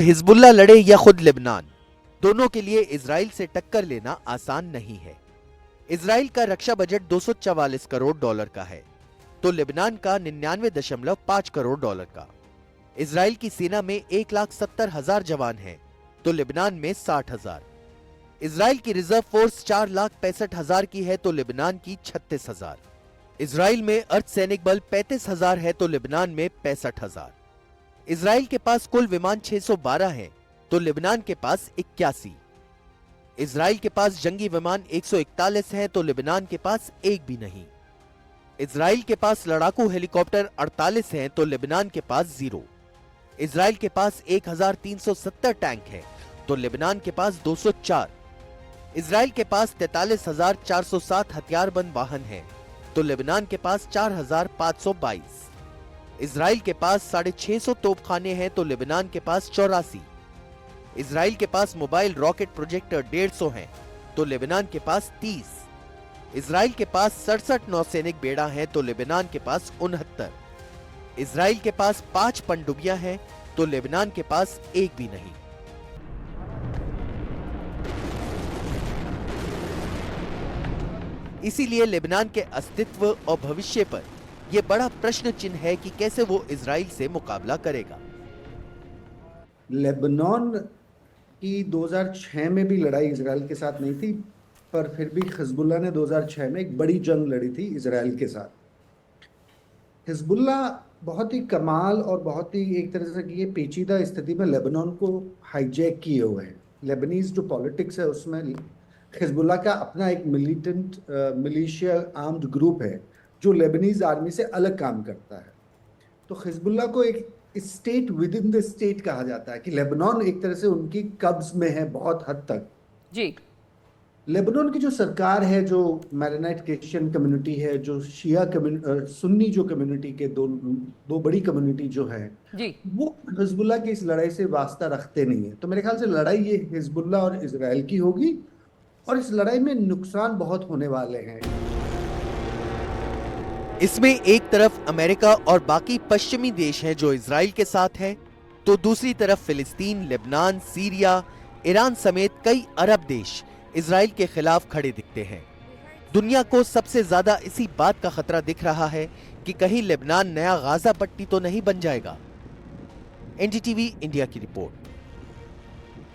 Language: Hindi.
हिजबुल्लाह लड़े या खुद लेबनान, दोनों के लिए इजराइल से टक्कर लेना आसान नहीं है। इजराइल का रक्षा बजट 244 करोड़ डॉलर का है तो लेबनान का 99.5 करोड़ डॉलर का। इजराइल की सेना में 1,70,000 जवान हैं तो लेबनान में 60,000। इजराइल की रिजर्व फोर्स 4,65,000 की है तो लेबनान की 36,000। इजराइल में अर्धसैनिक बल 35,000 है तो लेबनान में 65,000। इजराइल के पास कुल विमान 612 हैं तो लेबनान के पास 81। इजराइल के पास जंगी विमान 141 हैं तो लेबनान के पास एक भी नहीं। इजराइल के पास लड़ाकू हेलीकॉप्टर 48 हैं तो लेबनान के पास 0। इजराइल के पास 1,370 टैंक हैं तो लेबनान के पास 204। इजराइल के पास 43,407 हथियारबंद वाहन हैं तो लेबनान के पास 4,522। इजराइल के पास 650 तोपखाने हैं तो लेबनान के पास 84। इजराइल के पास मोबाइल रॉकेट प्रोजेक्टर 150 हैं तो लेबनान के पास 30। इजराइल के पास 67 नौसैनिक बेड़ा हैं तो लेबनान के पास 69। इजराइल के पास 5 पनडुब्बियां हैं तो लेबनान के पास एक भी नहीं। इसीलिए लेबनान के अस्तित्व और भविष्य पर यह बड़ा प्रश्न चिन्ह है कि कैसे वो इजराइल से मुकाबला करेगा। लेबनान की 2006 में भी लड़ाई इजराइल के साथ नहीं थी, पर फिर भी हिजबुल्लाह ने 2006 में एक बड़ी जंग लड़ी थी इजराइल के साथ। हिजबुल्लाह बहुत ही कमाल और बहुत ही एक तरह से ये पेचीदा स्थिति में लेबनान को हाईजैक किए हुए हैं। लेबनीज जो पॉलिटिक्स है उसमें हिजबुल्लाह का अपना एक मिलिटेंट मिलिशिया आर्म्ड ग्रुप है जो लेबनीज आर्मी से अलग काम करता है। तो हिजबुल्लाह को एक state with in the state कहा जाता है कि लेबनान एक तरह से उनकी कब्ज में है बहुत हद तक। जी। लेबनान की जो सरकार है, जो मैरोनाइट क्रिश्चियन कम्युनिटी है, जो शिया सुन्नी जो कम्युनिटी के दो बड़ी कम्युनिटी जो है जी, वो हिजबुल्लाह की इस लड़ाई से वास्ता रखते नहीं है। तो मेरे ख्याल से लड़ाई ये हिजबुल्लाह और इजराइल की होगी और इस लड़ाई में नुकसान बहुत होने वाले हैं। इसमें एक तरफ अमेरिका और बाकी पश्चिमी देश हैं जो इजराइल के साथ हैं, तो दूसरी तरफ फिलिस्तीन, लेबनान, सीरिया, ईरान समेत कई अरब देश इजराइल के खिलाफ खड़े दिखते हैं। दुनिया को सबसे ज्यादा इसी बात का खतरा दिख रहा है कि कहीं लेबनान नया गाजा पट्टी तो नहीं बन जाएगा। एनडीटीवी इंडिया की रिपोर्ट।